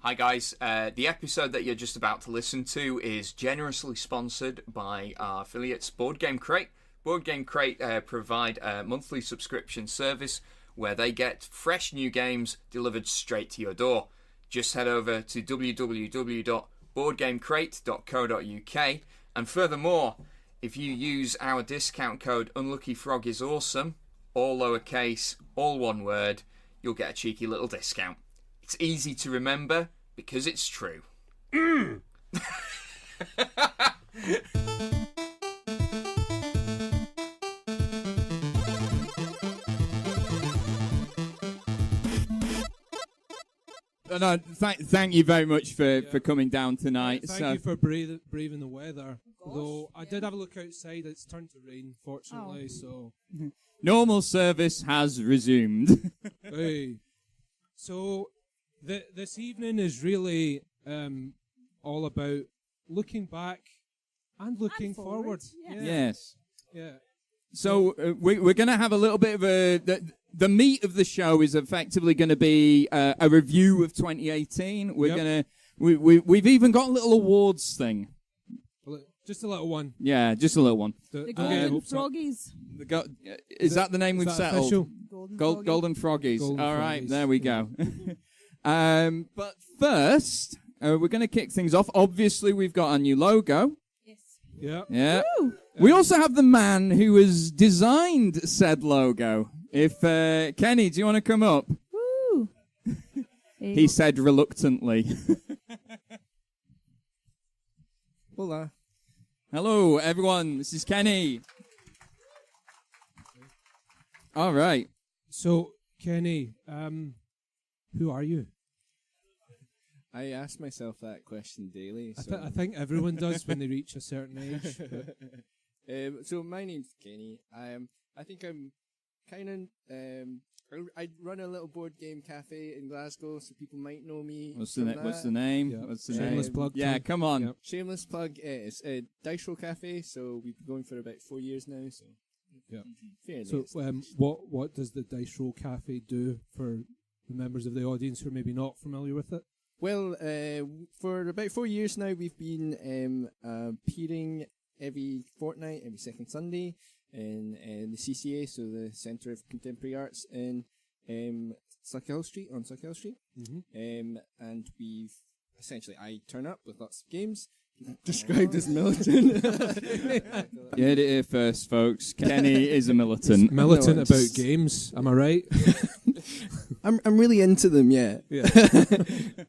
Hi guys, the episode that you're just about to listen to is generously sponsored by our affiliates Board Game Crate. Board Game Crate provide a monthly subscription service where they get fresh new games delivered straight to your door. Just head over to www.boardgamecrate.co.uk, and furthermore, if you use our discount code UnluckyFrogIsAwesome, all lowercase, all one word, you'll get a cheeky little discount. It's easy to remember because it's true. No, thank you very much for coming down tonight. Thank you for braving the weather. Though I did have a look outside, it's turned to rain, fortunately. So normal service has resumed. Hey. So this evening is really all about looking back and looking forward. Yes. Yeah. So we're going to have a little bit of the meat of the show is effectively going to be a review of 2018. We've even got a little awards thing. Just a little one. Yeah, just a little one. The Golden Froggies. Is that the name we've settled? Golden Froggies. All right, there we go. But first, we're going to kick things off. Obviously, we've got our new logo. Yes. Yeah. Woo! We also have the man who has designed said logo. If Kenny, do you want to come up? Woo! He said reluctantly. Hola. Hello, everyone. This is Kenny. All right. So, Kenny, who are you? I ask myself that question daily. I think everyone does when they reach a certain age. So my name's Kenny. I think I'm kind of. I run a little board game cafe in Glasgow, so people might know me. What's the name? Yeah. What's the Shameless name? plug. Yeah, come on. Yep. Shameless plug. It's a Dice Roll Cafe, so we've been going for about 4 years now. So yeah. Fairly. So what does the Dice Roll Cafe do for the members of the audience who are maybe not familiar with it? Well, for about 4 years now, we've been appearing every fortnight, every second Sunday, in the CCA, so the Centre of Contemporary Arts in Suckhill Street, on Suckhill Street. Mm-hmm. And we've essentially, I turn up with lots of games, described as militant. You heard it here first, folks. Kenny is a militant. Militant about games, am I right? I'm really into them, yeah.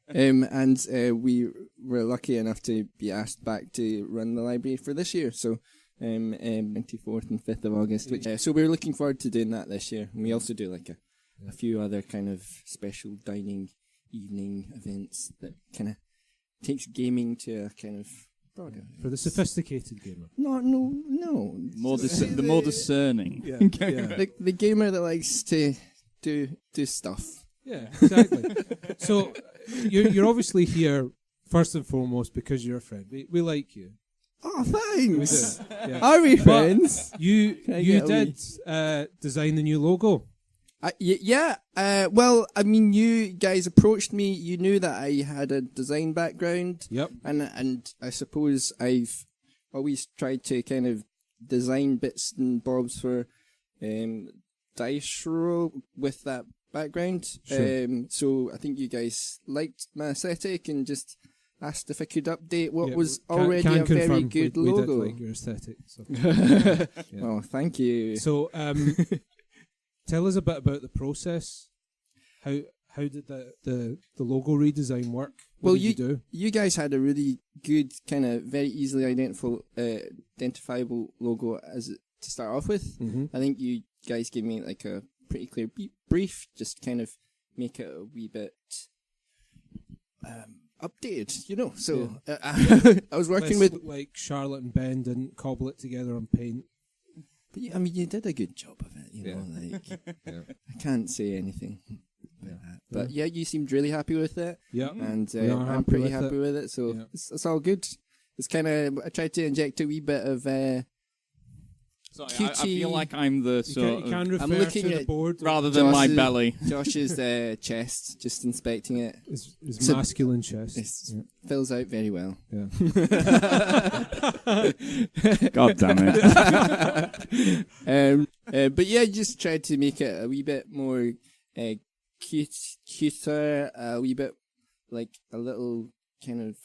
And we were lucky enough to be asked back to run the library for this year, so 24th and 5th of August. Which, so we're looking forward to doing that this year. And we also do like a few other kind of special dining evening events that kind of takes gaming to a kind of broader. For the sophisticated gamer. No. The more discerning. Yeah. The gamer that likes to do stuff. Yeah, exactly. So you're obviously here first and foremost because you're a friend. We like you. Oh, thanks. We do. Yeah. Are we friends? You did design the new logo. Yeah. Well, I mean, you guys approached me. You knew that I had a design background. Yep. And I suppose I've always tried to kind of design bits and bobs for Dice Roll with that background. Sure. So I think you guys liked my aesthetic and just asked if I could update what was can already a very confirm good we logo. did like your aesthetic. So. Yeah. Oh, thank you. So, tell us a bit about the process. How did the logo redesign work? What did you do? You guys had a really good, kind of very easily identifiable logo to start off with. Mm-hmm. I think you guys gave me like a pretty clear brief, just kind of make it a wee bit updated, you know. So I was working with like Charlotte and Ben didn't cobble it together on paint. But I mean, you did a good job of it, you know. Like I can't say anything about that. But yeah, you seemed really happy with it. Yeah, and I'm pretty happy with it. So it's all good. It's kind of I tried to inject a wee bit of Sorry, I cutesy. feel like I'm the sort You can of... refer I'm looking to the at board Rather than my Josh's- belly. Josh's chest, just inspecting it. his So- masculine chest. It fills out very well. Yeah. God damn it. But yeah, just tried to make it a wee bit more cuter, a wee bit like a little kind of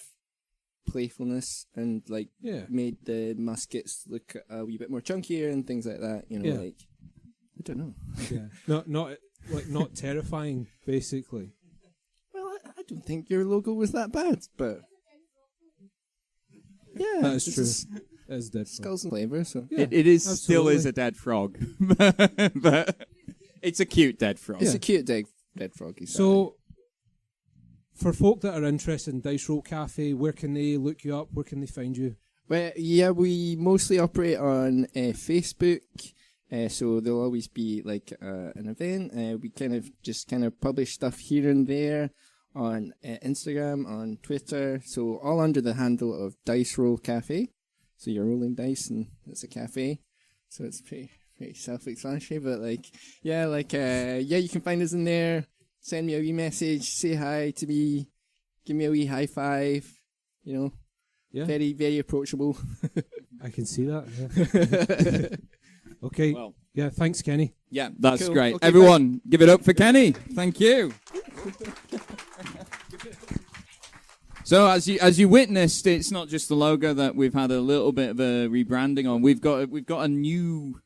playfulness, and like Yeah. made the muskets look a wee bit more chunkier and things like that. You know, Yeah. like I don't know. Yeah. Not terrifying, basically. Well, I don't think your logo was that bad, but yeah, That is this true. is That is dead. skulls and flavor. So Yeah. It is still absolutely. is a dead frog. But it's a cute dead frog. it's a cute dead froggy. So, for folk that are interested in Dice Roll Cafe, where can they look you up? Where can they find you? well, yeah, we mostly operate on Facebook. So there'll always be like an event. We kind of publish stuff here and there on Instagram, on Twitter. So all under the handle of Dice Roll Cafe. So you're rolling dice and it's a cafe. So it's pretty self-explanatory. But you can find us in there. Send me a wee message. Say hi to me. Give me a wee high five. You know, Yeah, very very approachable. I can see that. Yeah. Okay. Well, Yeah, thanks, Kenny. yeah, that's Cool. great. Okay, Everyone, give it up for Kenny. Thank you. So as you witnessed, it's not just the logo that we've had a little bit of a rebranding on. We've got a new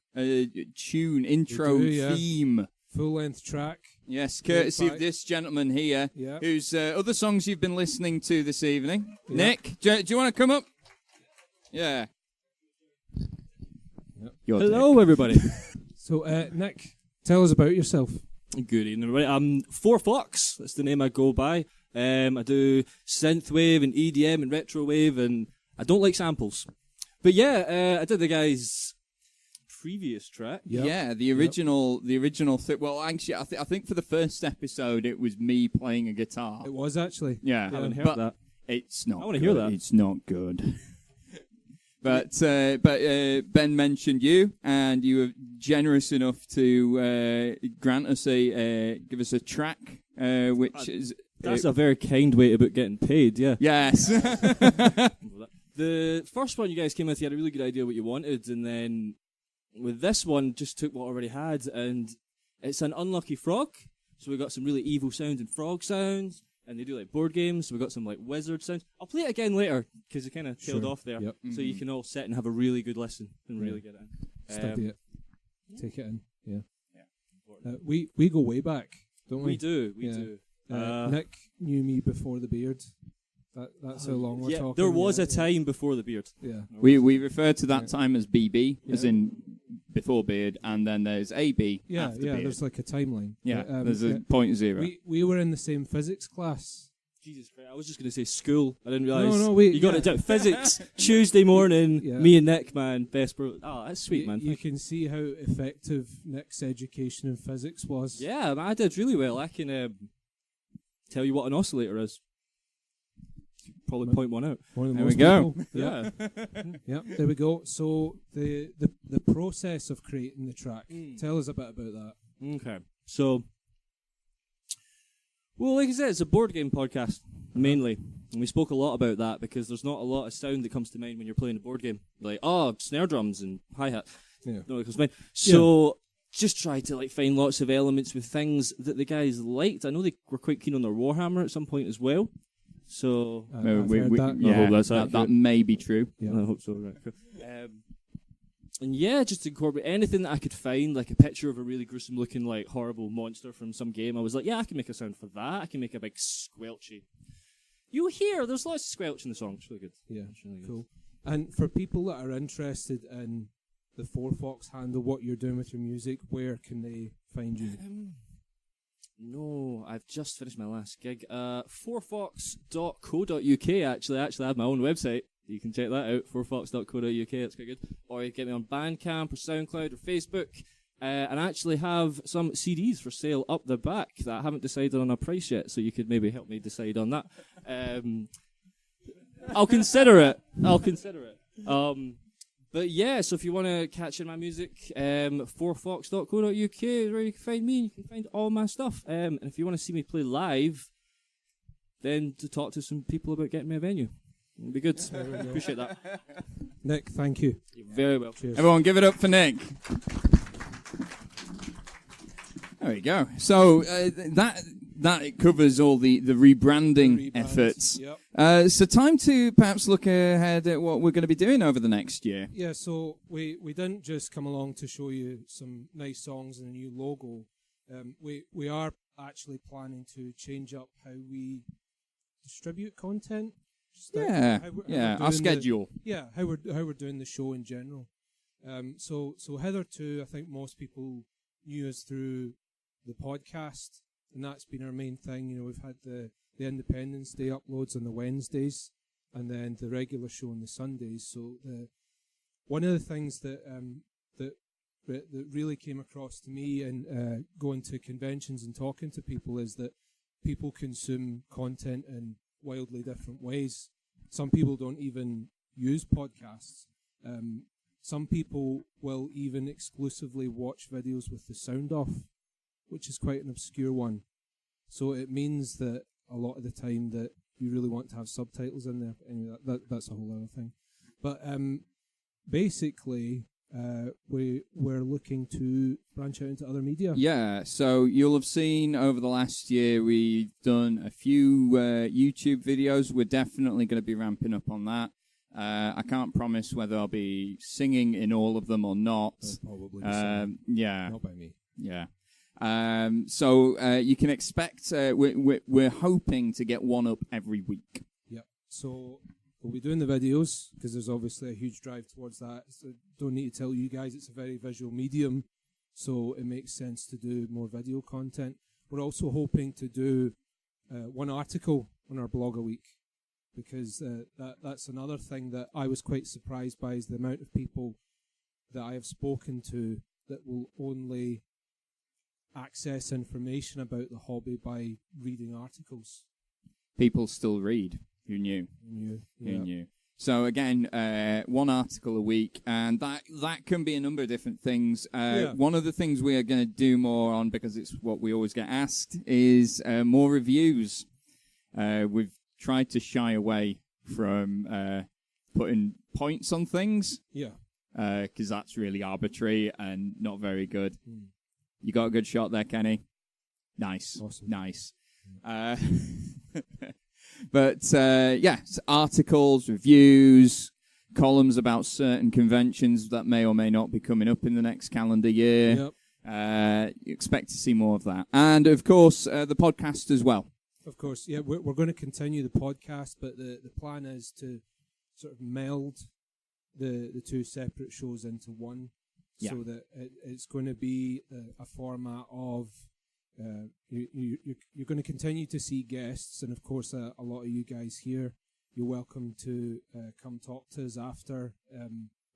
tune, intro, We do, yeah. theme. Full-length track. Yes, courtesy of Right. this gentleman here, Yeah. whose other songs you've been listening to this evening. Yeah. Nick, do you want to come up? Yeah. Your Hello, everybody. So, Nick, tell us about yourself. Good evening, everybody. I'm FourFox. That's the name I go by. I do synthwave and EDM and retrowave, and I don't like samples. But yeah, I did the guy's previous track. Yep. Yeah, the original thing. Well, actually, I think for the first episode, it was me playing a guitar. It was actually. Yeah, I haven't heard but that. it's not. I wanna good. hear that. It's not good. But Ben mentioned you, and you were generous enough to grant us give us a track, which is That's a very kind way about getting paid, yeah. yes. The first one you guys came with, you had a really good idea what you wanted, and then with this one, just took what I already had, and it's an unlucky frog. So we got some really evil sounding frog sounds, and they do like board games. So we got some like wizard sounds. I'll play it again later because it kind of tailed Sure. off there. Yep. So you can all sit and have a really good listen and really get it in. Study it. Take it in. Yeah. Yeah. We go way back, don't we? We do. Yeah. Do. Nick knew me before the beard. That's how long we're Yeah, talking. there was yeah, a time before the beard. Yeah. we refer to that Yeah. time as BB, as Yeah. in before beard, and then there's AB Yeah, after yeah. beard. There's like a timeline. Yeah, But, there's a yeah. point zero. We were in the same physics class. Jesus Christ, I was just going to say school. I didn't realise. No, wait, You got yeah. it down. Physics, Tuesday morning, Yeah. me and Nick, man. Best bro. Oh, that's sweet, man. You can see how effective Nick's education in physics was. Yeah, man, I did really well. I can tell you what an oscillator is. Probably point one out. More than There most we go. people. Yeah. Yeah. Yeah, there we go. So the process of creating the track. Tell us a bit about that. Okay. So, well, like I said, it's a board game podcast, mainly. And we spoke a lot about that because there's not a lot of sound that comes to mind when you're playing a board game. Like, oh, snare drums and hi-hat. Yeah. No, it comes to mind. So, just try to like find lots of elements with things that the guys liked. I know they were quite keen on their Warhammer at some point as well. So, I've heard that. Yeah, I hope that's that accurate. may be true. Yeah. I hope so. Right. Cool. And yeah, just incorporate anything that I could find, like a picture of a really gruesome looking, like horrible monster from some game. I was like, yeah, I can make a sound for that. I can make a big squelchy. You hear, there's lots of squelch in the song. It's really good. Yeah, It's really good. cool. And for people that are interested in the FourFox handle, what you're doing with your music, where can they find you? No, I've just finished my last gig. FourFox.co.uk, actually. I actually have my own website. You can check that out, fourfox.co.uk. It's quite good. Or you can get me on Bandcamp or SoundCloud or Facebook. And I actually have some CDs for sale up the back that I haven't decided on a price yet, so you could maybe help me decide on that. I'll consider it. But yeah, so if you want to catch in my music, fourfox.co.uk is where you can find me. You can find all my stuff. And if you want to see me play live, then to talk to some people about getting me a venue. It'll be good. Appreciate that. Nick, thank you. You're very welcome. Cheers. Everyone, give it up for Nick. There we go. So that covers all the rebranding efforts. Yep. So time to perhaps look ahead at what we're going to be doing over the next year. Yeah, so we didn't just come along to show you some nice songs and a new logo. We are actually planning to change up how we distribute content. Our schedule. How we're doing the show in general. So hitherto, I think most people knew us through the podcast, and that's been our main thing. You know, we've had the Independence Day uploads on the Wednesdays, and then the regular show on the Sundays. So one of the things that really came across to me and going to conventions and talking to people is that people consume content in wildly different ways. Some people don't even use podcasts. Some people will even exclusively watch videos with the sound off, which is quite an obscure one. So it means that a lot of the time that you really want to have subtitles in there. Anyway, that's a whole other thing. But basically, we're looking to branch out into other media. Yeah, so you'll have seen over the last year we've done a few YouTube videos. We're definitely going to be ramping up on that. I can't promise whether I'll be singing in all of them or not. Probably. Yeah. Not by me. Yeah. So you can expect we're hoping to get one up every week. Yep. So we'll be doing the videos because there's obviously a huge drive towards that. So don't need to tell you guys it's a very visual medium, so it makes sense to do more video content. We're also hoping to do one article on our blog a week, because that's another thing that I was quite surprised by, is the amount of people that I have spoken to that will only access information about the hobby by reading articles. People still read. Who knew? Who knew? So again, one article a week, and that can be a number of different things. One of the things we are going to do more on, because it's what we always get asked, is more reviews. We've tried to shy away from putting points on things. Yeah. Because that's really arbitrary and not very good. You got a good shot there, Kenny. Nice. Awesome. Nice. But, articles, reviews, columns about certain conventions that may or may not be coming up in the next calendar year. Yep. You expect to see more of that. And, of course, the podcast as well. Of course, yeah, we're going to continue the podcast, but the plan is to sort of meld the two separate shows into one, so that it's going to be a format of you're going to continue to see guests, and of course a lot of you guys here, you're welcome to come talk to us after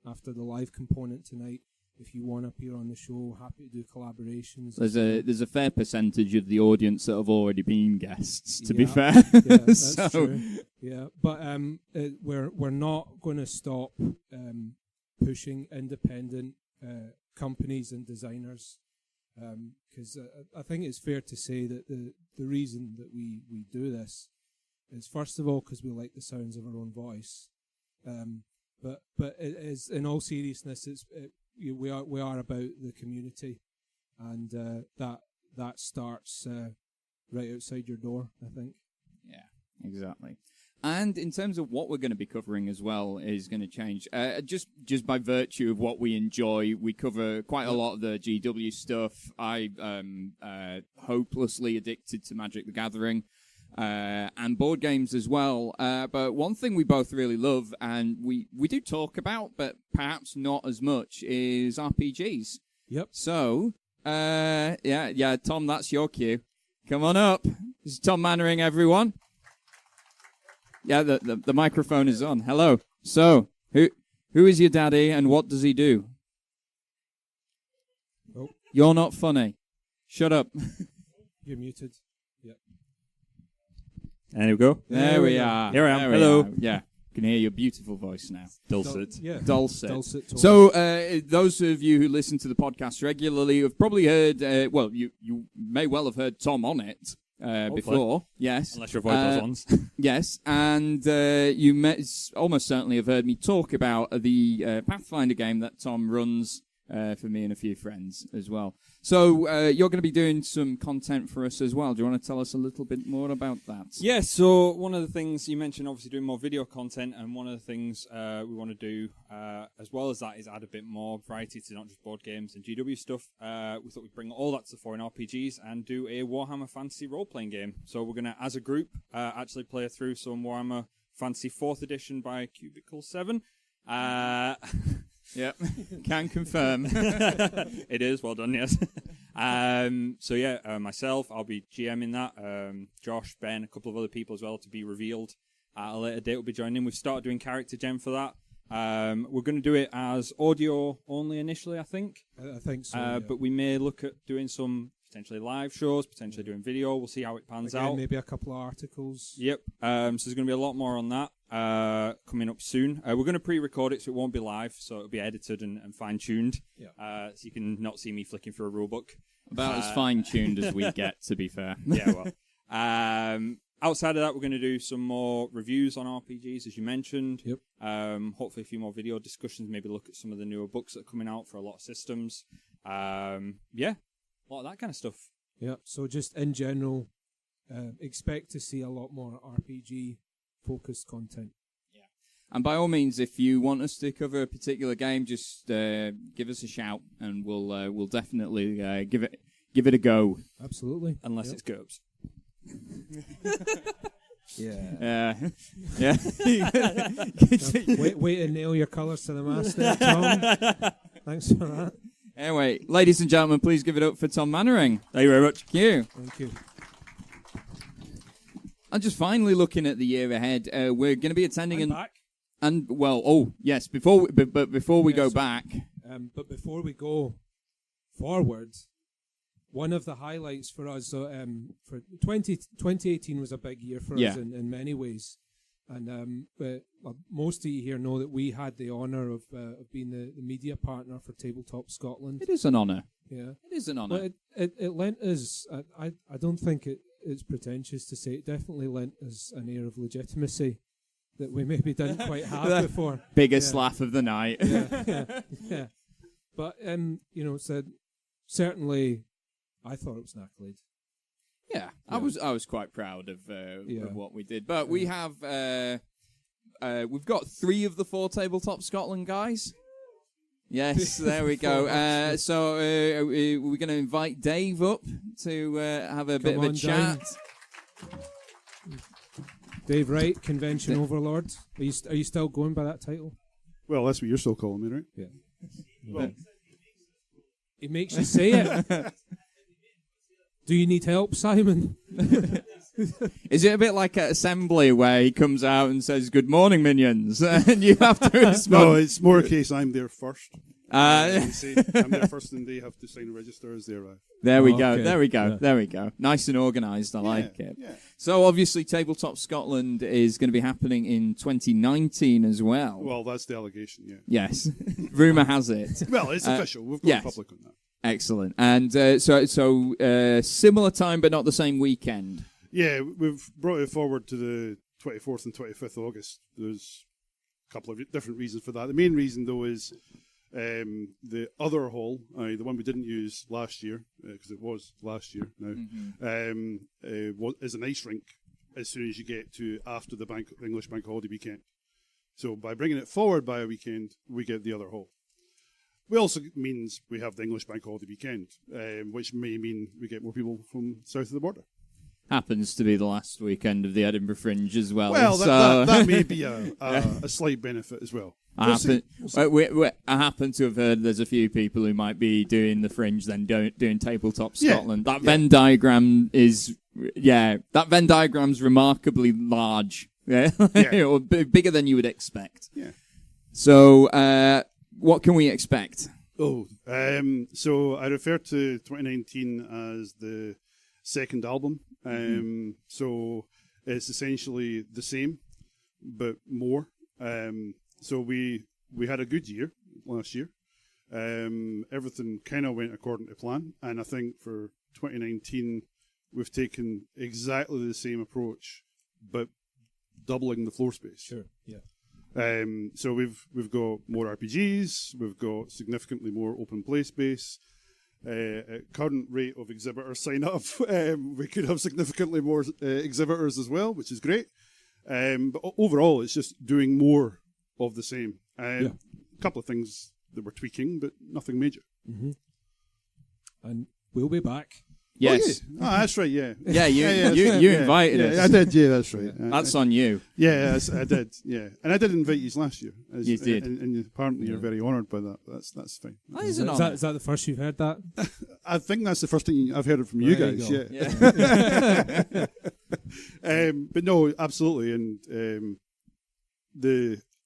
the live component tonight. If you want to appear on the show, happy to do collaborations. There's a fair percentage of the audience that have already been guests, to be fair. Yeah, that's true. Yeah, but we're not going to stop pushing independent companies and designers, because I think it's fair to say that the reason that we do this is, first of all, because we like the sounds of our own voice, but it is, in all seriousness, we are about the community, and that starts right outside your door, I think. Yeah, exactly. And in terms of what we're going to be covering as well is going to change. Just by virtue of what we enjoy, we cover quite a lot of the GW stuff. I'm hopelessly addicted to Magic the Gathering and board games as well. But one thing we both really love, and we do talk about, but perhaps not as much, is RPGs. Yep. So, Tom, that's your cue. Come on up. This is Tom Mannering, everyone. Yeah, the microphone is on. Hello. So, who is your daddy and what does he do? Oh. You're not funny. Shut up. You're muted. Yep. There we go. There we are. Here I am. There we Hello. are. Yeah. Can hear your beautiful voice now. Dulcet. Dulcet. Tone. So, those of you who listen to the podcast regularly have probably heard, you may well have heard Tom on it before. Yes. Unless you avoid those ones. Yes, and you almost certainly have heard me talk about the Pathfinder game that Tom runs for me and a few friends as well. So you're going to be doing some content for us as well. Do you want to tell us a little bit more about that? Yeah, so one of the things you mentioned, obviously doing more video content, and one of the things we want to do as well as that is add a bit more variety to not just board games and GW stuff. We thought we'd bring all that to foreign RPGs and do a Warhammer Fantasy role-playing game. So we're going to, as a group, actually play through some Warhammer Fantasy 4th edition by Cubicle 7. Yep, can confirm. It is, well done, yes. Myself, I'll be GMing that. Josh, Ben, a couple of other people as well to be revealed at a later date will be joining in. We've started doing character gen for that. We're going to do it as audio only initially, I think. I think so. But we may look at doing some potentially live shows, potentially doing video. We'll see how it pans out. Maybe a couple of articles. Yep. So there's going to be a lot more on that coming up soon. We're going to pre-record it, so it won't be live, so it'll be edited and fine-tuned. Yeah. So you can not see me flicking through a rulebook. About as fine-tuned as we get, to be fair. Yeah, well. Outside of that, we're going to do some more reviews on RPGs, as you mentioned. Yep. Hopefully a few more video discussions, maybe look at some of the newer books that are coming out for a lot of systems. A lot of that kind of stuff. Yeah, so just in general, expect to see a lot more RPG-focused content. Yeah. And by all means, if you want us to cover a particular game, just give us a shout, and we'll definitely give it a go. Absolutely. Unless it's GURPS. Yeah. Yeah. Wait to nail your colours to the mast there, Tom. Thanks for that. Anyway, ladies and gentlemen, please give it up for Tom Mannering. Thank you very much. Thank you. Thank you. And just finally looking at the year ahead, we're going to be attending back. And yes, before we go back. But before we go forward, one of the highlights for us, for 2018 was a big year for us in many ways. And most of you here know that we had the honour of being the media partner for Tabletop Scotland. It is an honour. Yeah. It is an honour. But it lent us, I don't think it's pretentious to say, it definitely lent us an air of legitimacy that we maybe didn't quite have before. Biggest laugh of the night. Yeah. But, so certainly I thought it was an accolade. Yeah, I was quite proud of what we did. But we have we've got 3 of the 4 Tabletop Scotland guys. Yes, there we go. So we're going to invite Dave up to have a bit of a chat. Dave Wright, Convention Overlord. Are you still going by that title? Well, that's what you're still calling me, right? Yeah. Well, it makes you say it. Do you need help, Simon? Is it a bit like at Assembly where he comes out and says, "Good morning, minions," and you have to respond? No, it's more a case I'm there first. I'm there first, and they have to sign a register as they arrive. There we go. There we go. Yeah. There we go. Nice and organised. I like it. Yeah. So obviously, Tabletop Scotland is going to be happening in 2019 as well. Well, that's the allegation. Yeah. Yes. Rumour has it. Well, it's official. We've gone public on that. Excellent. And so similar time, but not the same weekend. Yeah, we've brought it forward to the 24th and 25th August. There's a couple of different reasons for that. The main reason, though, is the other hall, the one we didn't use last year, because it was last year now, is an ice rink as soon as you get to after the English Bank Holiday weekend. So by bringing it forward by a weekend, we get the other hall. It also means we have the English Bank Holiday weekend, which may mean we get more people from south of the border. Happens to be the last weekend of the Edinburgh Fringe as well. Well, that may be a slight benefit as well. I happen to have heard there's a few people who might be doing the Fringe, then doing Tabletop Scotland. That Venn diagram is, that Venn diagram's remarkably large. Or bigger than you would expect. Yeah. So, what can we expect? So I refer to 2019 as the second album. So it's essentially the same, but more. So we had a good year last year. Everything kind of went according to plan, and I think for 2019 we've taken exactly the same approach, but doubling the floor space. Sure. Yeah. So we've got more RPGs, we've got significantly more open play space. At current rate of exhibitors sign up, we could have significantly more exhibitors as well, which is great. But overall, it's just doing more of the same. A couple of things that we're tweaking, but nothing major. Mm-hmm. And we'll be back. Yes. Oh, yeah. That's right, yeah. Yeah, you invited us. I did, yeah, that's right. That's on you. Yeah, I did, yeah. And I did invite you last year. You did. And apparently you're very honoured by that. That's fine. That Is an that, honour. is that the first you've heard that? I think that's the first thing I've heard it from you There you guys, go. yeah. But no, absolutely. And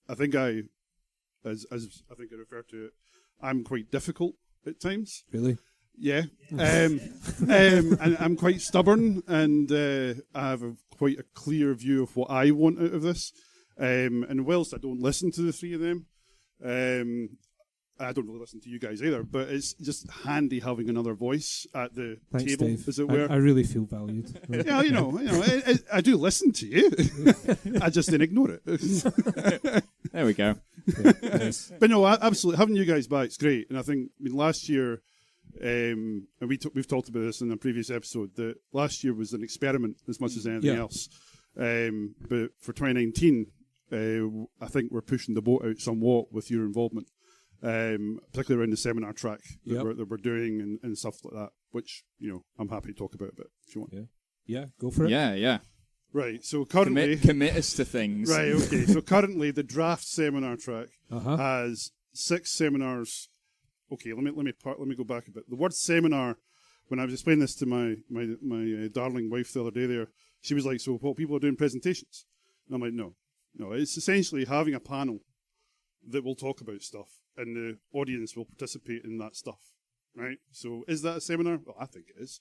I think as I think I refer to it, I'm quite difficult at times. Really? Yeah. And I'm quite stubborn, and I have quite a clear view of what I want out of this. And whilst I don't listen to the three of them, I don't really listen to you guys either, but it's just handy having another voice at the Thanks, table, Dave. as it were. I really feel valued. Yeah, I do listen to you. I just didn't ignore it. There we go. Yes. But no, absolutely, having you guys back is great. And I think, last year, and we've talked about this in a previous episode, that last year was an experiment as much as anything else. But for 2019, I think we're pushing the boat out somewhat with your involvement, particularly around the seminar track that we're doing and stuff like that, which, I'm happy to talk about a bit if you want. Yeah, go for it. Yeah. Right, so currently... Commit us to things. Right, okay. So currently the draft seminar track Uh-huh. has 6 seminars. Okay, let me go back a bit. The word seminar, when I was explaining this to my darling wife the other day there, she was like, so what, people are doing presentations? And I'm like, no, it's essentially having a panel that will talk about stuff, and the audience will participate in that stuff, right? So is that a seminar? Well, I think it is.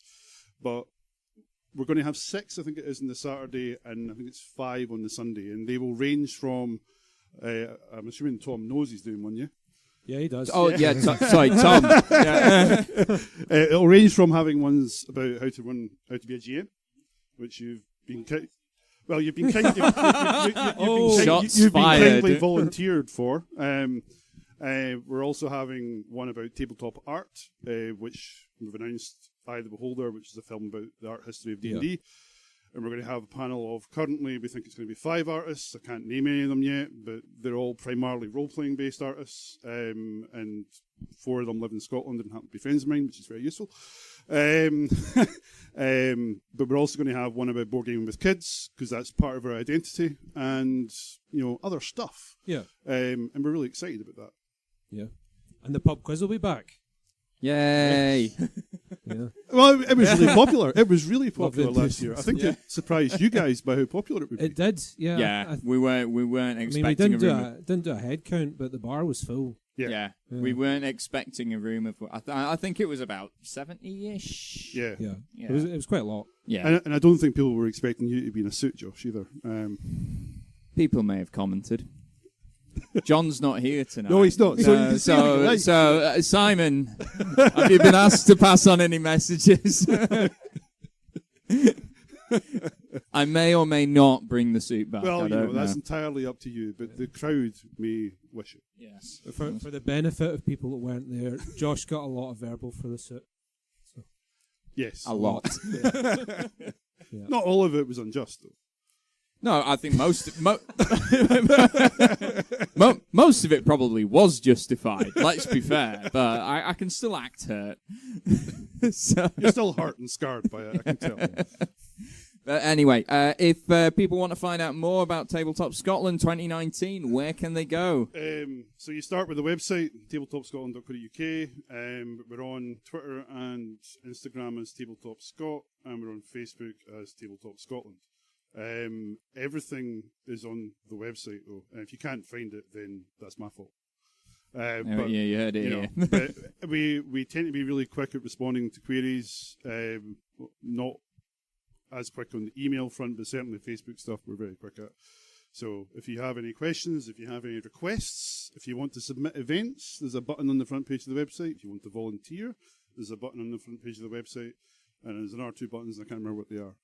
But we're going to have 6, I think it is, on the Saturday, and I think it's 5 on the Sunday, and they will range from, I'm assuming Tom knows he's doing one, yeah? Yeah, he does. Oh, yeah. Sorry, Tom. Yeah. It'll range from having ones about how to be a GM, which you've been you've been kindly volunteered for. We're also having one about tabletop art, which we've announced, Eye of the Beholder, which is a film about the art history of D&D. Yeah. And we're going to have a panel of, currently we think it's going to be 5 artists. I can't name any of them yet, but they're all primarily role-playing based artists, and 4 of them live in Scotland and happen to be friends of mine, which is very useful. But we're also going to have one about board gaming with kids, because that's part of our identity, and other stuff. Yeah. And we're really excited about that. Yeah. And the pub quiz will be back. Yay. Yeah. Well, it was really popular. It was really popular last year. I think it surprised you guys by how popular it would be. It did, yeah. Yeah, we weren't expecting we didn't do a head count, but the bar was full. Yeah. We weren't expecting a room of... I think it was about 70-ish. Yeah. It was quite a lot. Yeah. And I don't think people were expecting you to be in a suit, Josh, either. People may have commented. John's not here tonight. No, he's not. So Simon, have you been asked to pass on any messages? I may or may not bring the suit back. Well, I don't know. that's entirely up to you, but the crowd may wish it. Yes. For the benefit of people that weren't there, Josh got a lot of verbal for the suit. So. Yes. A lot. Not all of it was unjust, though. No, I think most of it probably was justified. Let's be fair, but I can still act hurt. So. You're still hurt and scarred by it, I can tell. But anyway, if people want to find out more about Tabletop Scotland 2019, where can they go? So you start with the website, tabletopscotland.co.uk. We're on Twitter and Instagram as Tabletop Scot, and we're on Facebook as Tabletop Scotland. Everything is on the website, though, and if you can't find it, then that's my fault. But, you heard it here. But we tend to be really quick at responding to queries, not as quick on the email front, but certainly Facebook stuff we're very quick at. So if you have any questions, if you have any requests, if you want to submit events, there's a button on the front page of the website. If you want to volunteer, there's a button on the front page of the website. And there's another 2 buttons, and I can't remember what they are.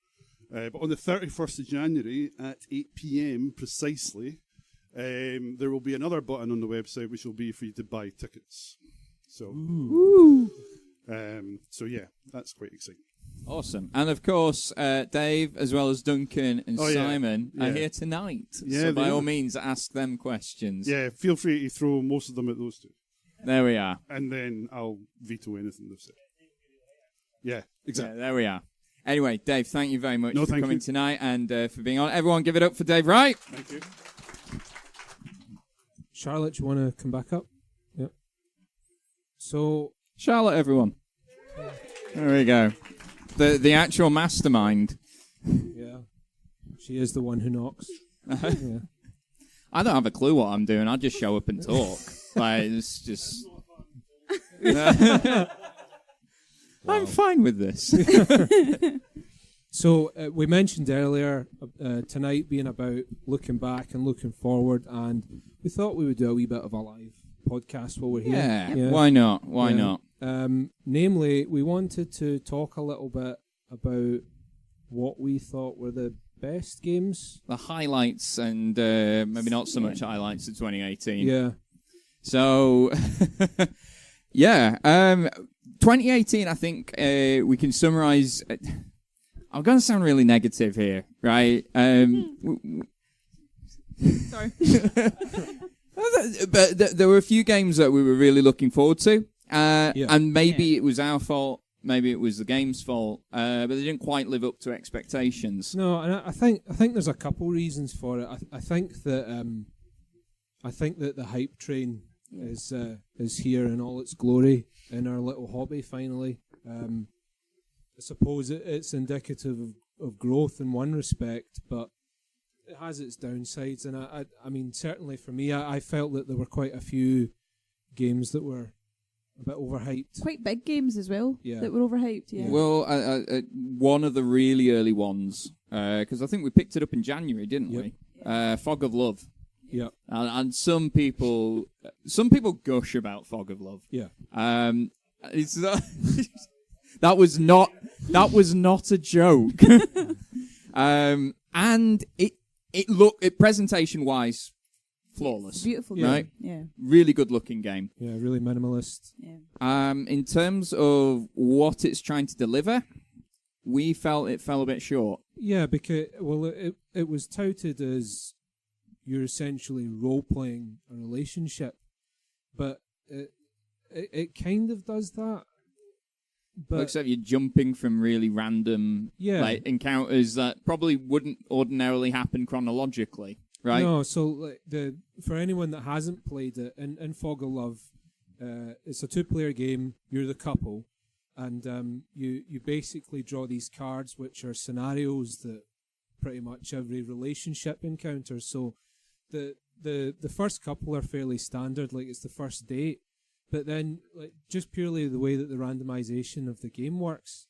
But on the 31st of January at 8 p.m. precisely, there will be another button on the website which will be for you to buy tickets. So, so yeah, that's quite exciting. Awesome. And of course, Dave, as well as Duncan and Simon, are here tonight. Yeah, so by all means, ask them questions. Yeah, feel free to throw most of them at those two. There we are. And then I'll veto anything they've said. Yeah, exactly. Yeah, there we are. Anyway, Dave, thank you very much for coming tonight and for being on. Everyone give it up for Dave Wright. Thank you. Charlotte, do you want to come back up? Yep. So, Charlotte, everyone. There we go. The actual mastermind. Yeah. She is the one who knocks. Yeah. I don't have a clue what I'm doing. I just show up and talk. Like, it's just... I'm fine with this. So we mentioned earlier tonight being about looking back and looking forward, and we thought we would do a wee bit of a live podcast while we're here. Yeah. Why not? Why not? Namely, we wanted to talk a little bit about what we thought were the best games. The highlights and maybe not so much highlights of 2018. Yeah. So, 2018, I think we can summarize. I'm going to sound really negative here, right? Sorry. But there were a few games that we were really looking forward to, and maybe it was our fault, maybe it was the game's fault, but they didn't quite live up to expectations. No, and I think there's a couple reasons for it. I think that the hype train is here in all its glory in our little hobby finally. I suppose it's indicative of growth in one respect, but it has its downsides. And I mean, certainly for me, I felt that there were quite a few games that were a bit overhyped. Quite big games as well that were overhyped. Yeah. Well, one of the really early ones, because I think we picked it up in January, didn't we? Fog of Love. Yeah. And some people gush about Fog of Love. Yeah. It's that was not a joke. And it looked presentation wise flawless. Beautiful game. Right? Yeah. Really good looking game. Yeah, really minimalist. Yeah. In terms of what it's trying to deliver, we felt it fell a bit short. Yeah, because it was touted as you're essentially role playing a relationship, but it kind of does that. But except you're jumping from really random encounters that probably wouldn't ordinarily happen chronologically, right? No, so for anyone that hasn't played it, in Fog of Love, it's a 2-player game. You're the couple, and you basically draw these cards, which are scenarios that pretty much every relationship encounters. So the first couple are fairly standard, like it's the first date. But then, just purely the way that the randomization of the game works,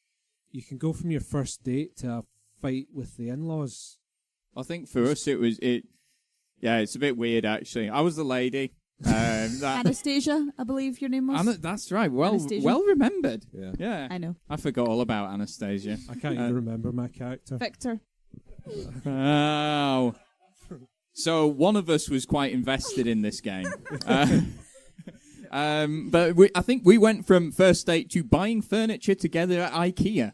you can go from your first date to a fight with the in-laws. I think for us it's a bit weird actually. I was the lady. Anastasia, I believe your name was. That's right. Well remembered. Yeah. I know. I forgot all about Anastasia. I can't even remember my character. Victor. Oh. So one of us was quite invested in this game. But I think we went from first date to buying furniture together at IKEA,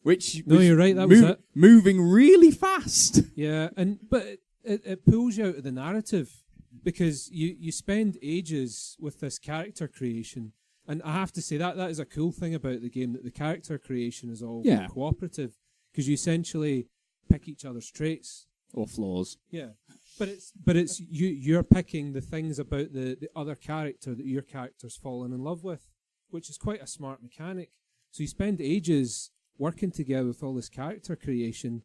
which you're right. That was it. Moving really fast. Yeah, but it pulls you out of the narrative because you spend ages with this character creation, and I have to say that is a cool thing about the game, that the character creation is all cooperative because you essentially pick each other's traits or flaws. Yeah. But it's you're picking the things about the other character that your character's fallen in love with, which is quite a smart mechanic. So you spend ages working together with all this character creation,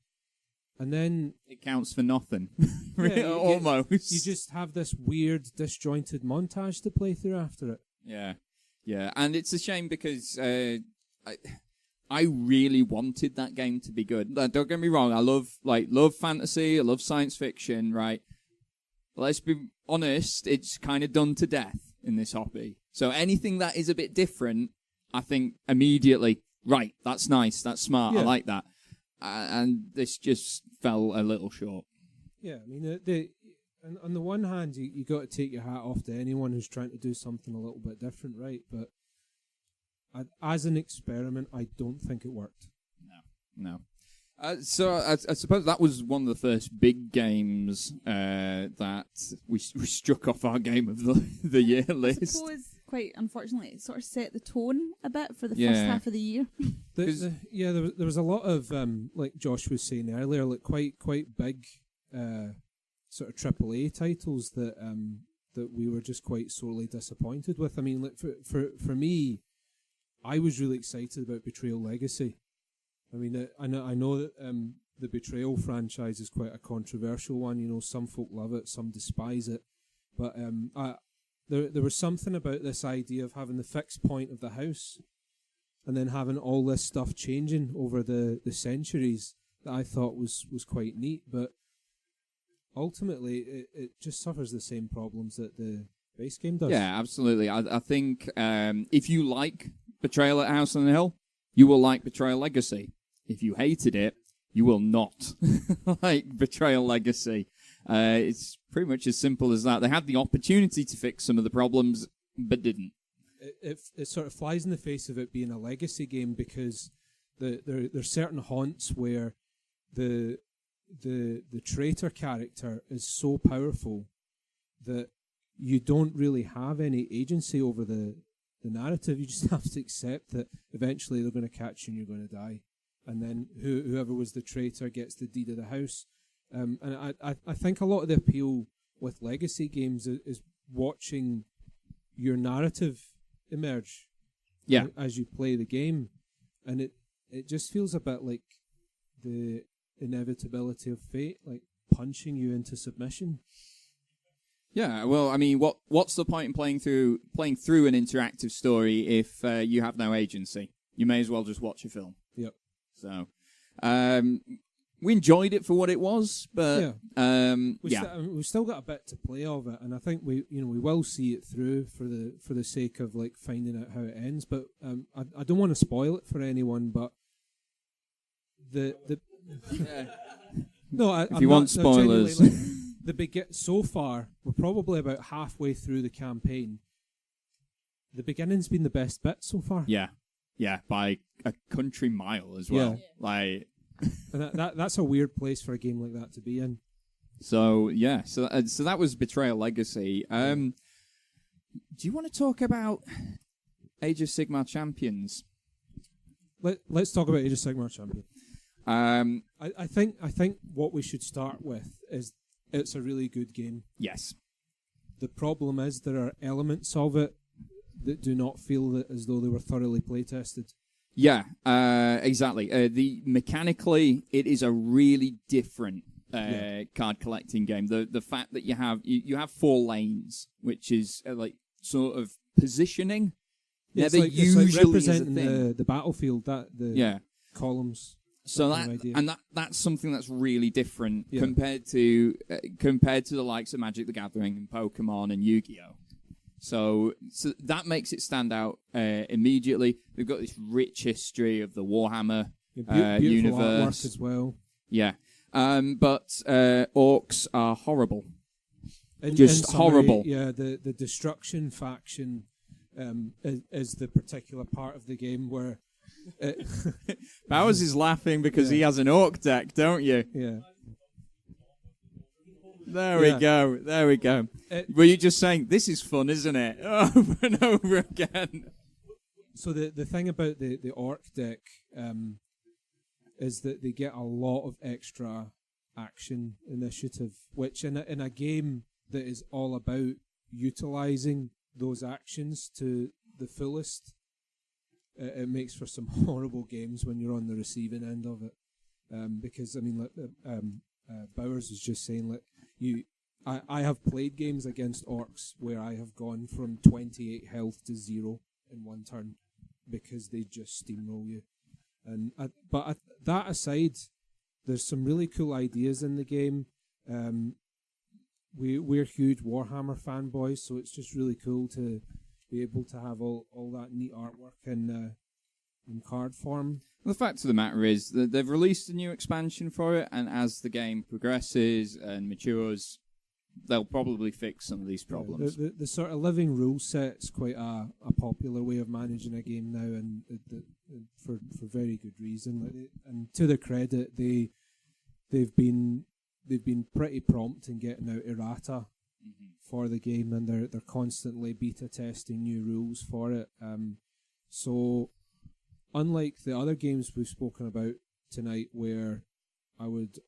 and then it counts for nothing. Almost. You just have this weird disjointed montage to play through after it. Yeah, and it's a shame because I really wanted that game to be good. Don't get me wrong. I love fantasy. I love science fiction, right? let's be honest, it's kind of done to death in this hobby. So anything that is a bit different, I think immediately, right, that's nice, that's smart, I like that. And this just fell a little short. Yeah, I mean, on the one hand, you got to take your hat off to anyone who's trying to do something a little bit different, right? But as an experiment, I don't think it worked. No. So I suppose that was one of the first big games that we struck off our game of the year list. I suppose, quite unfortunately, it sort of set the tone a bit for the first half of the year. There was a lot of, like Josh was saying earlier, like quite big sort of AAA titles that we were just quite sorely disappointed with. I mean, like for me, I was really excited about Betrayal Legacy. I mean, I know that the Betrayal franchise is quite a controversial one. You know, some folk love it, some despise it. But there was something about this idea of having the fixed point of the house and then having all this stuff changing over the centuries that I thought was quite neat. But ultimately, it just suffers the same problems that the base game does. Yeah, absolutely. I think if you like Betrayal at House on the Hill, you will like Betrayal Legacy. If you hated it, you will not like Betrayal Legacy. It's pretty much as simple as that. They had the opportunity to fix some of the problems, but didn't. It sort of flies in the face of it being a legacy game because there's certain haunts where the traitor character is so powerful that you don't really have any agency over the narrative. You just have to accept that eventually they're going to catch you and you're going to die. And then whoever was the traitor gets the deed of the house. And I think a lot of the appeal with legacy games is watching your narrative emerge as you play the game. And it just feels a bit like the inevitability of fate, like punching you into submission. Yeah, well, I mean, what's the point in playing through an interactive story if you have no agency? You may as well just watch a film. Yep. So, we enjoyed it for what it was, but we've still got a bit to play of it, and I think we will see it through for the sake of like finding out how it ends. But I don't want to spoil it for anyone, but if you want spoilers. So far, we're probably about halfway through the campaign. The beginning's been the best bit so far. Yeah, by a country mile as well. Yeah. Like, and that's a weird place for a game like that to be in. So yeah, so that was Betrayal Legacy. Do you want to talk about Age of Sigmar Champions? Let's talk about Age of Sigmar Champions. I think what we should start with is it's a really good game. Yes. The problem is there are elements of it that do not feel as though they were thoroughly play-tested. Yeah, exactly. Mechanically, it is a really different card collecting game. The fact that you have 4 lanes, which is like sort of positioning. Yeah, it's like representing the battlefield, the columns. So that's something that's really different compared to the likes of Magic the Gathering and Pokemon and Yu-Gi-Oh. So that makes it stand out immediately. They've got this rich history of the Warhammer universe as well. Yeah, but orcs are horrible. Horrible. Yeah, the destruction faction is the particular part of the game where. Bowers is laughing because he has an orc deck, don't you? Yeah. There we go. Were you just saying, this is fun, isn't it? Over and over again. So the thing about the orc deck is that they get a lot of extra action initiative, which in a game that is all about utilising those actions to the fullest, it makes for some horrible games when you're on the receiving end of it. Because, I mean, Bowers was just saying, like, I have played games against orcs where I have gone from 28 health to 0 in one turn because they just steamroll you. But that aside, there's some really cool ideas in the game. we're huge Warhammer fanboys, so it's just really cool to be able to have all that neat artwork in card form. The fact of the matter is that they've released a new expansion for it, and as the game progresses and matures, they'll probably fix some of these problems. The sort of living rule set's quite a popular way of managing a game now, and for very good reason. And to their credit, they've been pretty prompt in getting out errata for the game, and they're constantly beta testing new rules for it. So unlike the other games we've spoken about tonight, where I would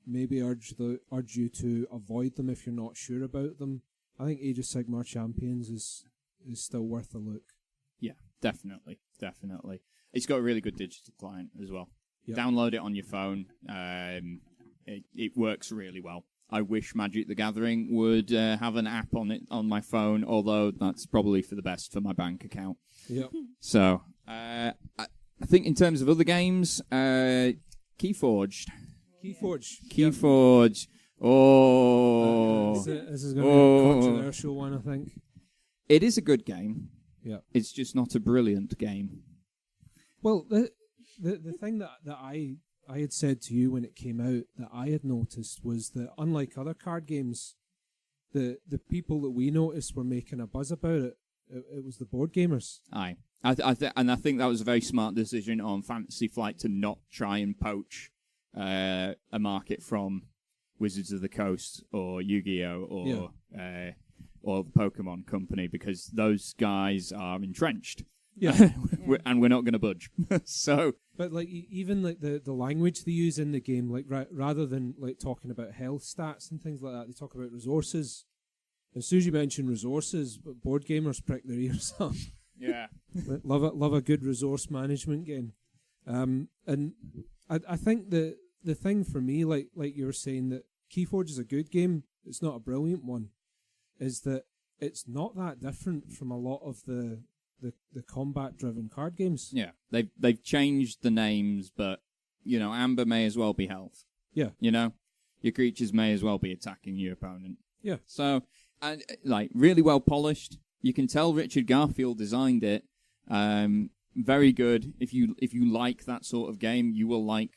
maybe urge you to avoid them if you're not sure about them, I think Age of Sigmar Champions is still worth a look. Yeah, definitely. It's got a really good digital client as well. Yep. Download it on your phone. It works really well. I wish Magic the Gathering would have an app on it on my phone, although that's probably for the best for my bank account. Yep. So, I think in terms of other games, Keyforge. Oh. This is going to be a controversial one, I think. It is a good game. Yeah. It's just not a brilliant game. Well, the thing that I had said to you when it came out that I had noticed was that, unlike other card games, the people that we noticed were making a buzz about it. It was the board gamers. Aye. And I think that was a very smart decision on Fantasy Flight to not try and poach a market from Wizards of the Coast or Yu-Gi-Oh! Or the Pokemon Company, because those guys are entrenched. Yeah. And we're not going to budge. So, but like even like the language they use in the game, like rather than like talking about health stats and things like that, they talk about resources. As soon as you mention resources, board gamers prick their ears up. Yeah. love a good resource management game. And I think the thing for me, like you were saying, that Keyforge is a good game, it's not a brilliant one, is that it's not that different from a lot of the combat-driven card games. Yeah, they've changed the names, but, Amber may as well be health. Yeah. Your creatures may as well be attacking your opponent. Yeah. So, and really well polished. You can tell Richard Garfield designed it. Very good. If you like that sort of game, you will like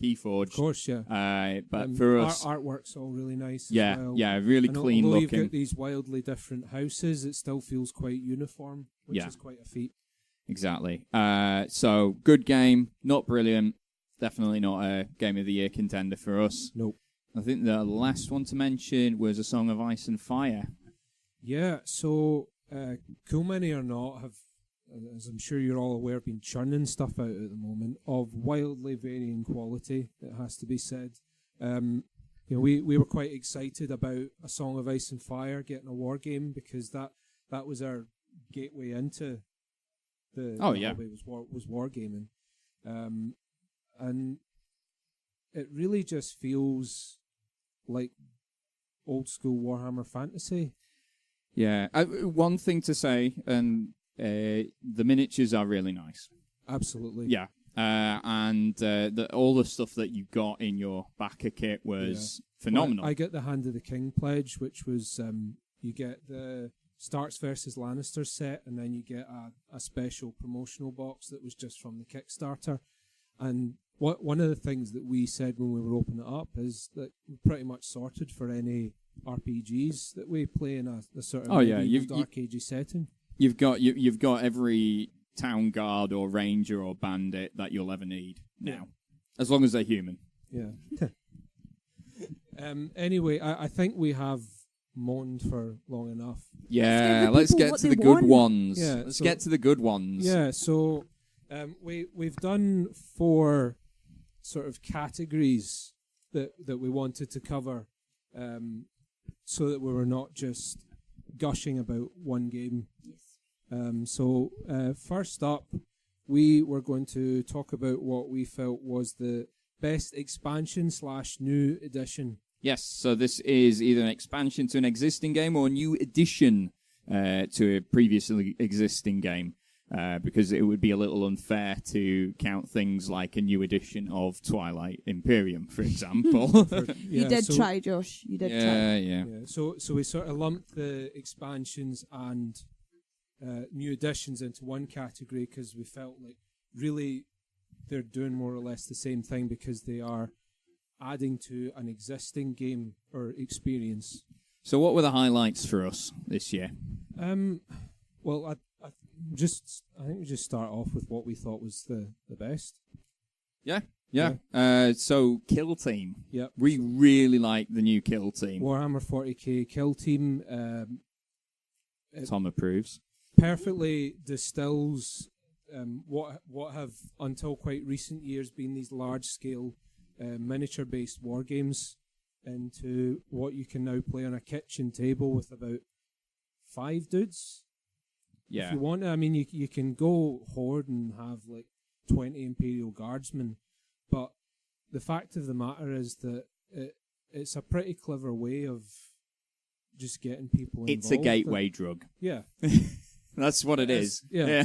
Keyforge. Of course, yeah. But for us, artwork's all really nice. Yeah, as well. yeah, really clean although looking. You've got these wildly different houses, it still feels quite uniform, which is quite a feat. Exactly. So good game, not brilliant. Definitely not a Game of the Year contender for us. Nope. I think the last one to mention was A Song of Ice and Fire. Yeah. So, Cool Mini or not have, as I'm sure you're all aware, been churning stuff out at the moment of wildly varying quality, it has to be said. We were quite excited about A Song of Ice and Fire getting a war game, because that was our gateway into the hobby, was wargaming. And it really just feels like old school Warhammer Fantasy. Yeah. One thing to say, and the miniatures are really nice. Absolutely. Yeah. And all the stuff that you got in your backer kit was phenomenal. I get the Hand of the King pledge, which was you get the Starks versus Lannister set, and then you get a special promotional box that was just from the Kickstarter. And one of the things that we said when we were opening it up is that we're pretty much sorted for any RPGs that we play in a sort of Dark Agey setting. You've got every town guard or ranger or bandit that you'll ever need now, as long as they're human. Yeah. Anyway, I think we have moaned for long enough. Yeah, let's get to the good ones. Yeah, let's get to the good ones. Yeah, so we've done 4 sort of categories that we wanted to cover, so that we were not just gushing about one game. So first up, we were going to talk about what we felt was the best expansion / new edition. Yes, so this is either an expansion to an existing game or a new addition to a previously existing game. because it would be a little unfair to count things like a new edition of Twilight Imperium, for example. You did try, Josh. You did try. Yeah. So we sort of lumped the expansions and new additions into one category because we felt like really they're doing more or less the same thing because they are adding to an existing game or experience. So what were the highlights for us this year? Well, I think we just start off with what we thought was the best. Yeah. So Kill Team. Yep. We really like the new Kill Team. Warhammer 40k Kill Team. Tom approves. Perfectly distills what have until quite recent years been these large-scale miniature-based war games into what you can now play on a kitchen table with about 5 dudes. Yeah. If you want to, I mean, you can go horde and have like 20 Imperial Guardsmen, but the fact of the matter is that it's a pretty clever way of just getting people involved. It's a gateway drug. Yeah. That's what it is. Yeah.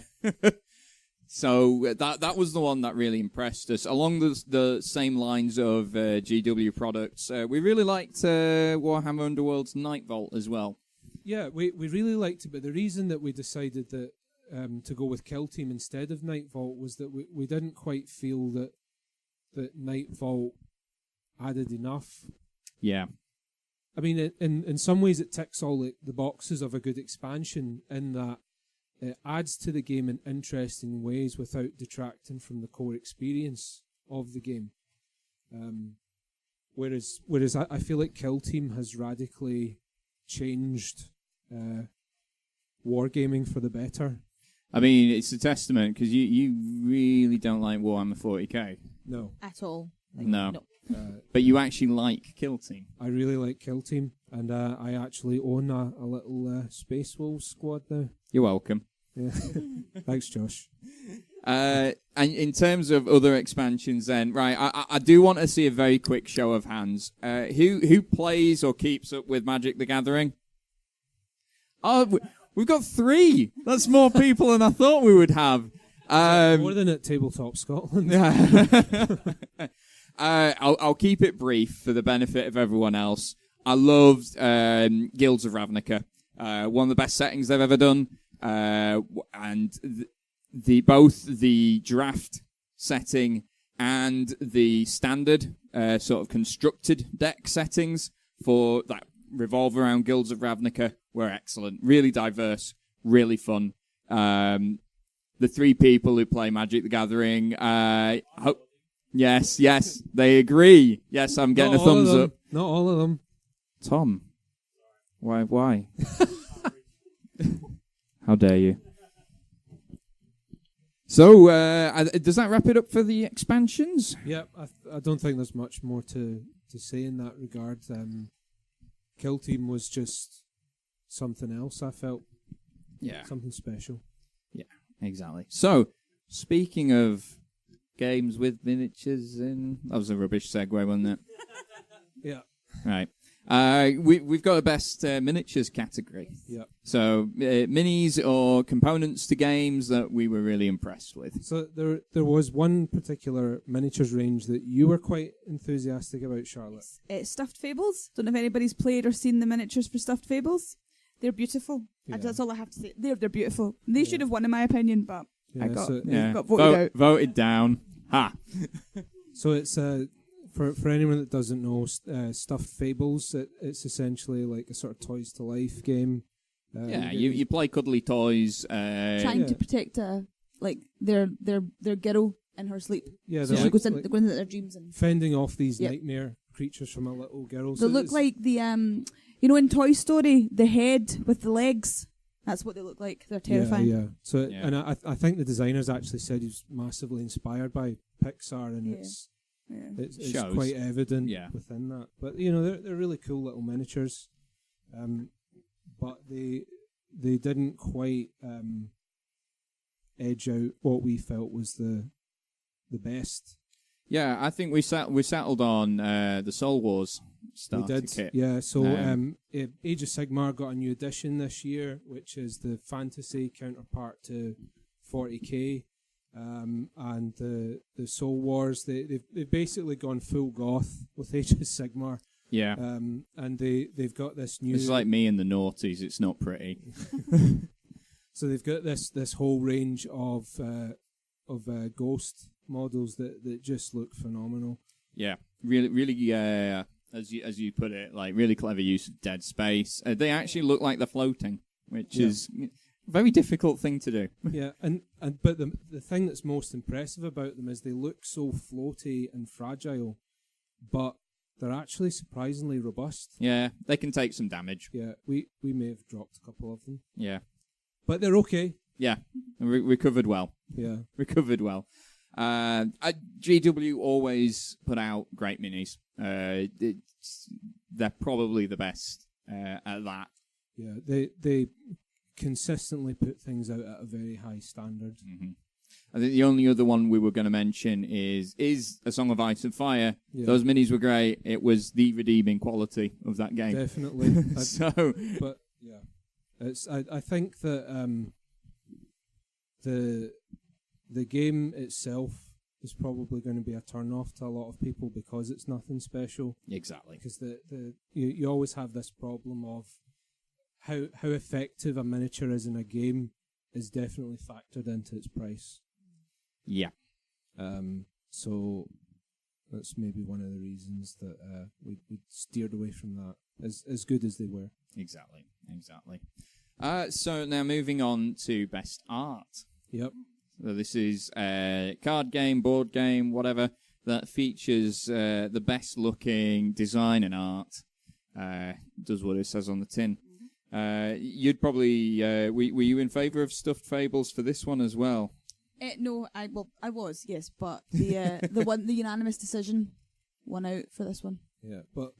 So that was the one that really impressed us. Along the same lines of GW products, we really liked Warhammer Underworld's Night Vault as well. Yeah, we really liked it, but the reason that we decided that to go with Kill Team instead of Night Vault was that we didn't quite feel that Night Vault added enough. Yeah. I mean, in some ways it ticks all the boxes of a good expansion in that it adds to the game in interesting ways without detracting from the core experience of the game. Whereas I feel like Kill Team has radically changed wargaming for the better. I mean, it's a testament because you really don't like Warhammer 40k. No. At all. No. But you actually like Kill Team. I really like Kill Team, and I actually own a little Space Wolves squad now. You're welcome. Yeah. Thanks, Josh. And in terms of other expansions then, right, I do want to see a very quick show of hands. Who plays or keeps up with Magic the Gathering? Oh, we've got 3. That's more people than I thought we would have. More than at Tabletop Scotland. I'll keep it brief for the benefit of everyone else. I loved Guilds of Ravnica. One of the best settings they've ever done. And both the draft setting and the standard sort of constructed deck settings for that revolve around Guilds of Ravnica were excellent. Really diverse, really fun. The 3 people who play Magic the Gathering, yes, they agree. Yes, I'm getting a thumbs up. Not all of them. Tom, why? How dare you? So, does that wrap it up for the expansions? Yeah, I don't think there's much more to say in that regard. Kill Team was just something else, I felt. Yeah. Something special. Yeah, exactly. So, speaking of games with miniatures in... That was a rubbish segue, wasn't it? Yeah. Right. We've got a best miniatures category. Yeah. So minis or components to games that we were really impressed with. So there was one particular miniatures range that you were quite enthusiastic about, Charlotte. It's Stuffed Fables. Don't know if anybody's played or seen the miniatures for Stuffed Fables. They're beautiful. Yeah. That's all I have to say. They're beautiful. They should have won in my opinion, but Yeah, I got so- got voted out. Voted down. Ha! So it's for anyone that doesn't know, Stuffed Fables. It's essentially like a sort of toys to life game. You play cuddly toys. Trying to protect like their girl in her sleep. Yeah, So they're she like, goes like into their dreams and fending off these Yep. nightmare creatures from a little girl. they So look it's- like the in Toy Story, the head with the legs. That's what they look like. They're terrifying. Yeah. So Yeah. and I think the designers actually said he's massively inspired by Pixar, and Yeah. it's Shows. quite evident Yeah. within that. But they're really cool little miniatures, but they didn't quite edge out what we felt was the best. Yeah, I think we settled on the Soul Wars starter We did, kit. yeah. So Age of Sigmar got a new edition this year, which is the fantasy counterpart to 40k, and the Soul Wars. They've basically gone full goth with Age of Sigmar. Yeah. And they've got this new. It's like me in the noughties. It's not pretty. So they've got this whole range of ghost models that just look phenomenal. Yeah, really. As you put it, like really clever use of dead space. They actually look like they're floating, which is a very difficult thing to do. Yeah, but the thing that's most impressive about them is they look so floaty and fragile, but they're actually surprisingly robust. Yeah, they can take some damage. Yeah, we may have dropped a couple of them. Yeah. But they're okay. Yeah, recovered well. Yeah. Recovered well. GW always put out great minis. They're probably the best at that. Yeah, they consistently put things out at a very high standard. Mm-hmm. I think the only other one we were going to mention is A Song of Ice and Fire. Yeah. Those minis were great. It was the redeeming quality of that game. Definitely. But yeah, I think that the game itself is probably going to be a turn off to a lot of people because it's nothing special. Exactly. Because you always have this problem of how effective a miniature is in a game is definitely factored into its price. Yeah. So that's maybe one of the reasons that we steered away from that, as good as they were. Exactly. So now moving on to best art. Yep. So this is a card game, board game, whatever, that features the best looking design and art. Does what it says on the tin. You'd probably were you in favour of stuffed fables for this one as well? No, I was, yes, but the unanimous decision won out for this one. Yeah, but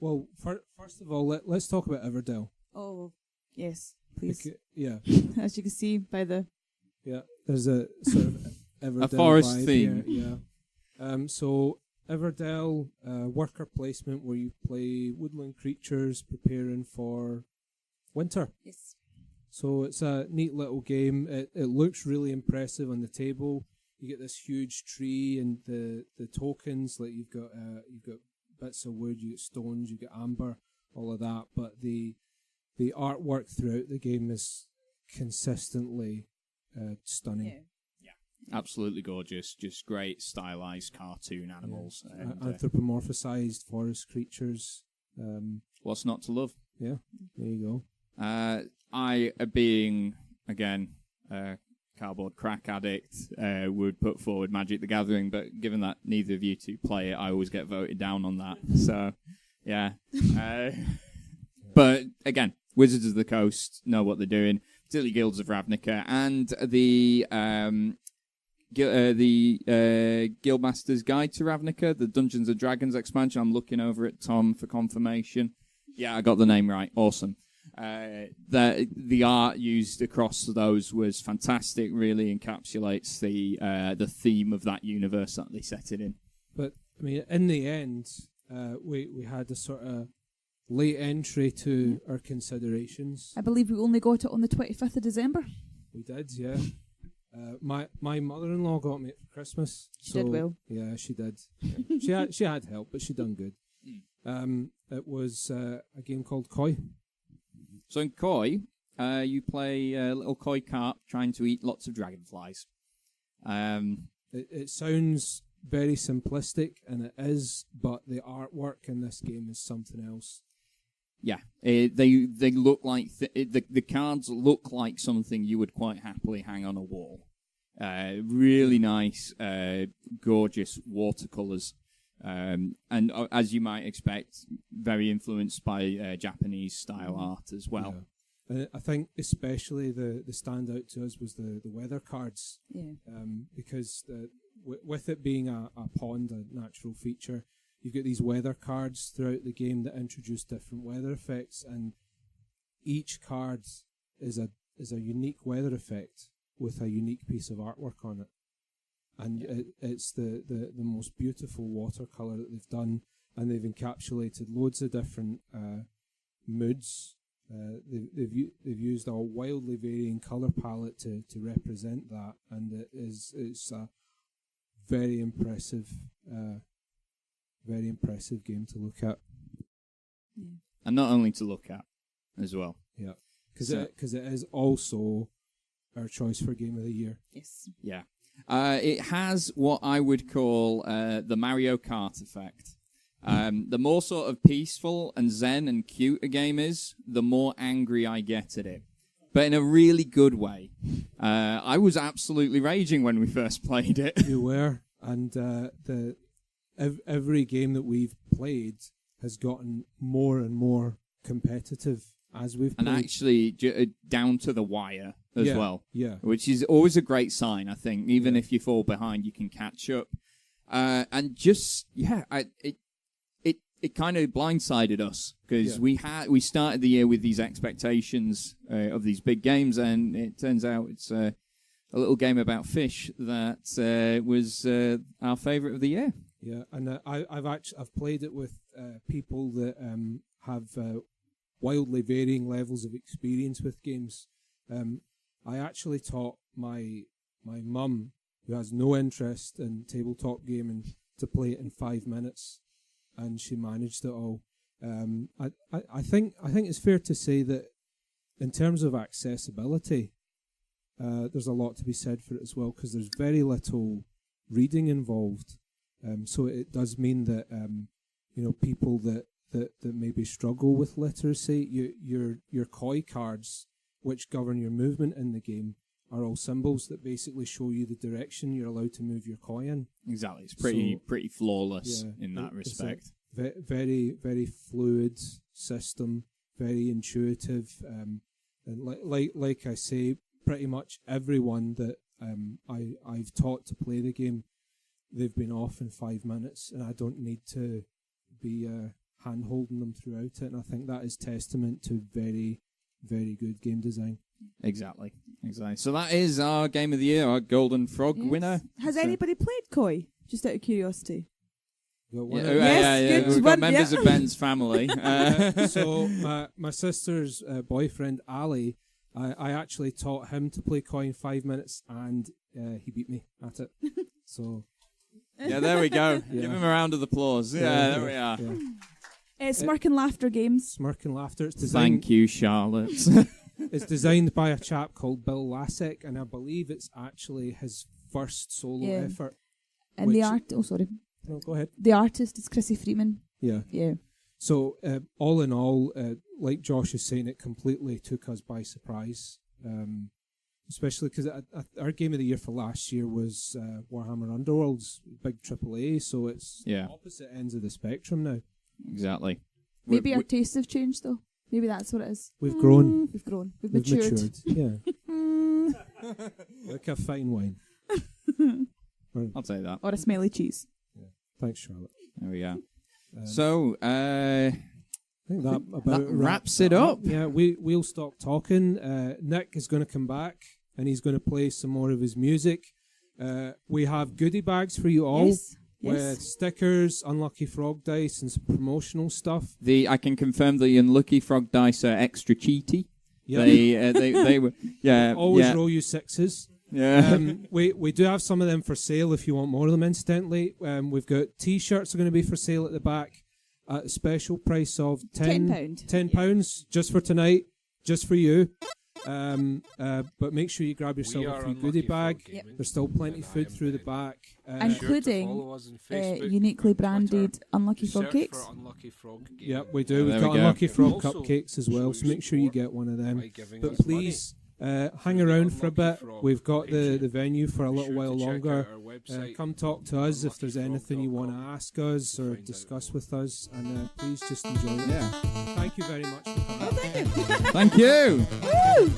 first of all, let's talk about Everdell. Oh, yes, please. Yeah, as you can see by the there's a sort of Everdell a forest vibe theme. Here. Yeah. So Everdell worker placement where you play woodland creatures preparing for winter. Yes. So it's a neat little game. It looks really impressive on the table. You get this huge tree and the tokens, like you've got bits of wood, you get stones, you get amber, all of that. But the artwork throughout the game is consistently stunning. Yeah, absolutely gorgeous. Just great stylized cartoon animals. Yeah. Anthropomorphized forest creatures. What's not to love? Yeah, there you go. I, being, again, a cardboard crack addict, would put forward Magic the Gathering, but given that neither of you two play it, I always get voted down on that. So, yeah. But, again, Wizards of the Coast know what they're doing, particularly Guilds of Ravnica, and the Guildmaster's Guide to Ravnica, the Dungeons & Dragons expansion. I'm looking over at Tom for confirmation. Yeah, I got the name right. Awesome. The art used across those was fantastic. Really encapsulates the theme of that universe that they set it in. But I mean, in the end, we had a sort of late entry to our considerations. I believe we only got it on the 25th of December. We did, yeah. My mother-in-law got me it for Christmas. She did well. Yeah, she did. Yeah. she had help, but she done good. It was a game called Koi. So in Koi, you play a little koi carp trying to eat lots of dragonflies. It sounds very simplistic, and it is, but the artwork in this game is something else. Yeah, they look like the cards look like something you would quite happily hang on a wall. Really nice, gorgeous watercolors. And as you might expect, very influenced by Japanese style art as well. Yeah. I think especially the standout to us was the weather cards. Yeah. Because with it being a pond, a natural feature, you've got these weather cards throughout the game that introduce different weather effects, and each card is a unique weather effect with a unique piece of artwork on it. And it's the most beautiful watercolour that they've done, and they've encapsulated loads of different moods they've used a wildly varying color palette to represent that, and it's a very impressive game to look at. And not only to look at as well. Yeah, because it is also our choice for Game of the Year. Yes. Yeah. It has what I would call the Mario Kart effect. The more sort of peaceful and zen and cute a game is, the more angry I get at it. But in a really good way. I was absolutely raging when we first played it. You were. And every game that we've played has gotten more and more competitive as we've played. And actually down to the wire as well. Yeah. Which is always a great sign, I think. Even if you fall behind, you can catch up. And just, it kind of blindsided us because we started the year with these expectations of these big games, and it turns out it's a little game about fish that was our favourite of the year. Yeah, and I've played it with people that have wildly varying levels of experience with games. I actually taught my mum, who has no interest in tabletop gaming, to play it in 5 minutes. And she managed it all. I think it's fair to say that in terms of accessibility, there's a lot to be said for it as well, because there's very little reading involved. So it does mean that people that maybe struggle with literacy, your koi cards, which govern your movement in the game, are all symbols that basically show you the direction you're allowed to move your koi in. Exactly. It's pretty flawless in that respect. Very, very fluid system, very intuitive. And like I say, pretty much everyone that I've taught to play the game, they've been off in 5 minutes, and I don't need to be hand-holding them throughout it. And I think that is testament to very, very good game design. Exactly. So that is our Game of the Year, our Golden Frog winner. Has anybody played Koi? Just out of curiosity. Yeah. We've got members of Ben's family. So my sister's boyfriend, Ali, I actually taught him to play Koi in 5 minutes, and he beat me at it. So... Yeah, there we go. Give him a round of applause. Yeah, there we are. Smirk and Laughter Games. Smirk and Laughter. It's designed... Thank you, Charlotte. It's designed by a chap called Bill Lasek, and I believe it's actually his first solo effort. And the art... Oh, sorry. No, go ahead. The artist is Chrissy Freeman. Yeah. So, all in all, like Josh is saying, it completely took us by surprise. Especially because our Game of the Year for last year was Warhammer Underworlds, big AAA, so it's opposite ends of the spectrum now. Exactly. Maybe our tastes have changed, though. Maybe that's what it is. We've grown. We've matured. Yeah. Like a fine wine. I'll say that. Or a smelly cheese. Yeah. Thanks, Charlotte. There we are. So, I think that about wraps it up. Yeah, we'll stop talking. Nick is going to come back, and he's going to play some more of his music. We have goodie bags for you all. With stickers, unlucky frog dice, and some promotional stuff. I can confirm the unlucky frog dice are extra cheaty. Yeah. They were always roll you sixes. Yeah. We do have some of them for sale if you want more of them. Incidentally, we've got T-shirts are going to be for sale at the back at a special price of £10 just for tonight, just for you. But make sure you grab yourself a free goodie bag. There's still plenty of food through the back, including uniquely branded Unlucky Frog cakes. Yeah, we do. We've got Unlucky Frog cupcakes as well, so make sure you get one of them. But please hang around for a bit. We've got the venue for a little while longer. Come talk to us if there's anything you want to ask us or discuss with us, and please just enjoy it. Yeah. Thank you very much for coming. Oh, thank you. Thank you. Woo!